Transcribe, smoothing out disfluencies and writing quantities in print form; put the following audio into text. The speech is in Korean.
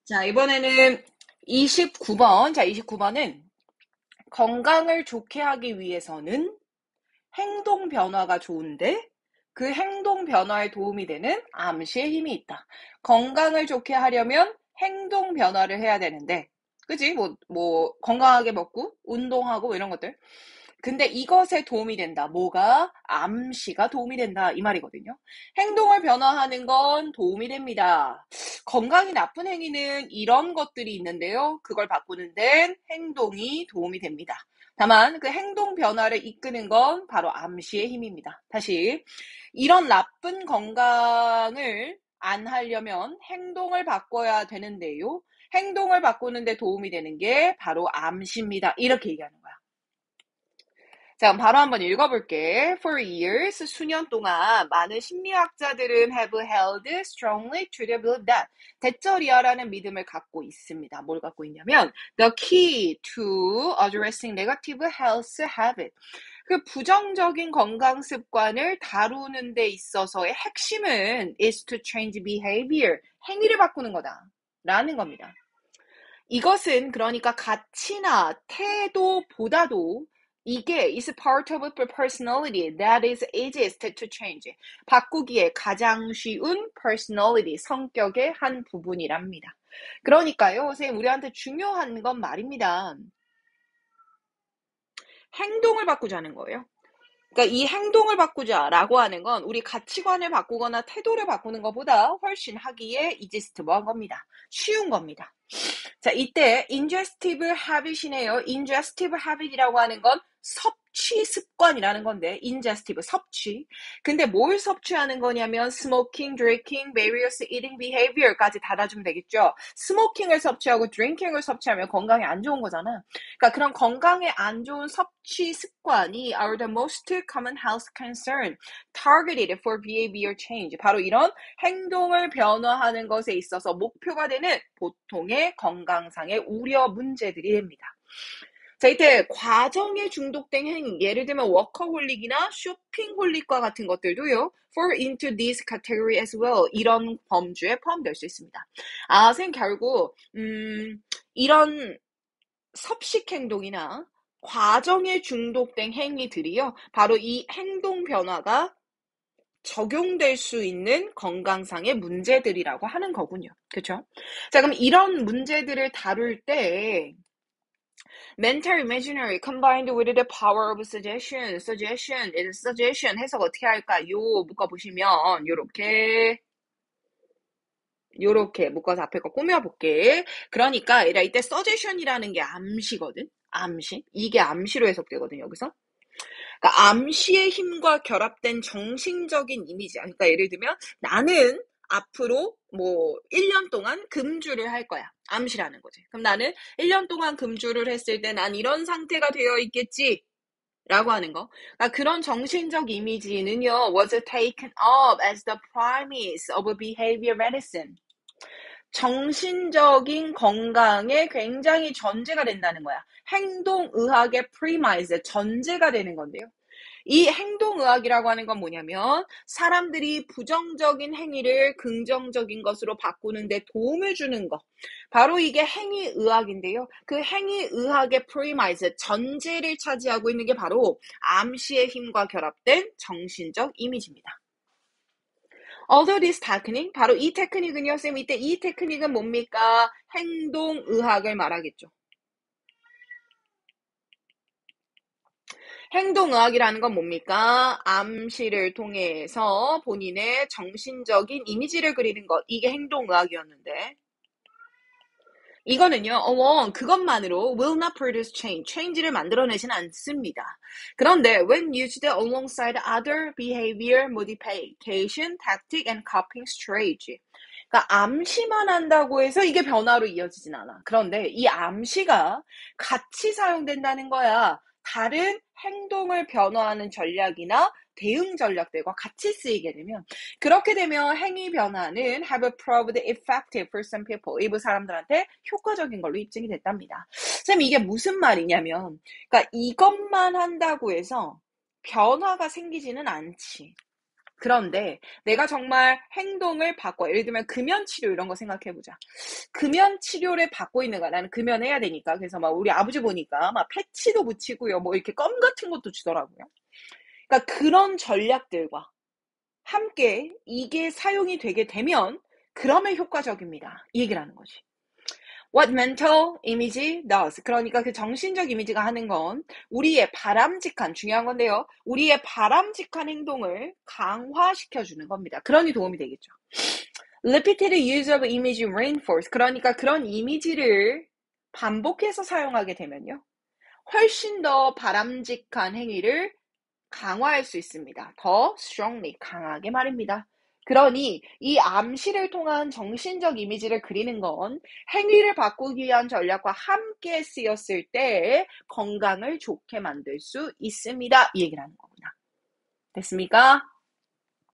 자, 이번에는 29번. 자, 29번은 건강을 좋게 하기 위해서는 행동 변화가 좋은데 그 행동 변화에 도움이 되는 암시의 힘이 있다. 건강을 좋게 하려면 행동 변화를 해야 되는데, 그지? 건강하게 먹고, 운동하고, 이런 것들. 근데 이것에 도움이 된다. 뭐가? 암시가 도움이 된다. 이 말이거든요. 행동을 변화하는 건 도움이 됩니다. 건강이 나쁜 행위는 이런 것들이 있는데요. 그걸 바꾸는 데는 행동이 도움이 됩니다. 다만 그 행동 변화를 이끄는 건 바로 암시의 힘입니다. 다시 이런 나쁜 건강을 안 하려면 행동을 바꿔야 되는데요. 행동을 바꾸는 데 도움이 되는 게 바로 암시입니다. 이렇게 얘기하는 거야. 자, 그럼 바로 한번 읽어볼게. For years, 수년 동안 많은 심리학자들은 have held strongly to the belief that 대절이야라는 믿음을 갖고 있습니다. 뭘 갖고 있냐면 the key to addressing negative health habit. 그 부정적인 건강 습관을 다루는 데 있어서의 핵심은 is to change behavior. 행위를 바꾸는 거다. 라는 겁니다. 이것은 그러니까 가치나 태도보다도 이게 is part of a personality that is easiest to change. 바꾸기에 가장 쉬운 personality, 성격의 한 부분이랍니다. 그러니까요, 선생님, 우리한테 중요한 건 말입니다. 행동을 바꾸자는 거예요. 그러니까 이 행동을 바꾸자라고 하는 건 우리 가치관을 바꾸거나 태도를 바꾸는 것보다 훨씬 하기에 이지스트한 겁니다. 쉬운 겁니다. 자, 이때 ingestive habit이네요. ingestive habit이라고 하는 건 섭취 습관이라는 건데 ingestive, 섭취. 근데 뭘 섭취하는 거냐면 smoking, drinking, various eating behavior까지 달아주면 되겠죠. smoking을 섭취하고 drinking을 섭취하면 건강에 안 좋은 거잖아. 그러니까 그런 건강에 안 좋은 섭취 습관이 are the most common health concern targeted for behavior change. 바로 이런 행동을 변화하는 것에 있어서 목표가 되는 보통의 건강상의 우려 문제들이 됩니다. 자, 이때 과정에 중독된 행위, 예를 들면 워커홀릭이나 쇼핑홀릭과 같은 것들도요, fall into this category as well. 이런 범주에 포함될 수 있습니다. 선생님 결국 이런 섭식 행동이나 과정에 중독된 행위들이요, 바로 이 행동 변화가 적용될 수 있는 건강상의 문제들이라고 하는 거군요. 그렇죠? 자, 그럼 이런 문제들을 다룰 때 mental imaginary combined with the power of suggestion 해석 어떻게 할까요? 묶어보시면 요렇게 묶어서 앞에 거 꾸며볼게. 그러니까 이때 suggestion이라는 게 암시거든. 암시. 이게 암시로 해석되거든요. 여기서. 그러니까 암시의 힘과 결합된 정신적인 이미지. 그러니까 예를 들면 나는 앞으로 1년 동안 금주를 할 거야. 암시라는 거지. 그럼 나는 1년 동안 금주를 했을 때 난 이런 상태가 되어 있겠지. 라고 하는 거. 그러니까 그런 정신적 이미지는요, was taken up as the premise of behavior medicine. 정신적인 건강에 굉장히 전제가 된다는 거야. 행동의학의 premise, 전제가 되는 건데요. 이 행동의학이라고 하는 건 뭐냐면 사람들이 부정적인 행위를 긍정적인 것으로 바꾸는 데 도움을 주는 것. 바로 이게 행위의학인데요. 그 행위의학의 premise, 전제를 차지하고 있는 게 바로 암시의 힘과 결합된 정신적 이미지입니다. Although this technique, 바로 이 테크닉은요, 쌤, 이때 이 테크닉은 뭡니까? 행동의학을 말하겠죠. 행동의학이라는 건 뭡니까? 암시를 통해서 본인의 정신적인 이미지를 그리는 것. 이게 행동의학이었는데. 이거는요, 그것만으로 will not produce change. change를 만들어내진 않습니다. 그런데 when used alongside other behavior modification, tactic, and coping strategy. 그러니까 암시만 한다고 해서 이게 변화로 이어지진 않아. 그런데 이 암시가 같이 사용된다는 거야. 다른 행동을 변화하는 전략이나 대응 전략들과 같이 쓰이게 되면 그렇게 되면 행위 변화는 have proved effective for some people. 일부 사람들한테 효과적인 걸로 입증이 됐답니다. 쌤, 이게 무슨 말이냐면 그러니까 이것만 한다고 해서 변화가 생기지는 않지. 그런데 내가 정말 행동을 바꿔. 예를 들면 금연치료 이런 거 생각해보자. 금연치료를 받고 있는 거야. 나는 금연해야 되니까. 그래서 막 우리 아버지 보니까 막 패치도 붙이고요. 뭐 이렇게 껌 같은 것도 주더라고요. 그러니까 그런 전략들과 함께 이게 사용이 되게 되면 그러면 효과적입니다. 이 얘기를 하는 거지. What mental image does. 그러니까 그 정신적 이미지가 하는 건 우리의 바람직한, 중요한 건데요. 우리의 바람직한 행동을 강화시켜주는 겁니다. 그러니 도움이 되겠죠. Repeated use of image reinforce. 그러니까 그런 이미지를 반복해서 사용하게 되면요. 훨씬 더 바람직한 행위를 강화할 수 있습니다. 더 strongly, 강하게 말입니다. 그러니 이 암시를 통한 정신적 이미지를 그리는 건 행위를 바꾸기 위한 전략과 함께 쓰였을 때 건강을 좋게 만들 수 있습니다. 이 얘기를 하는 겁니다. 됐습니까?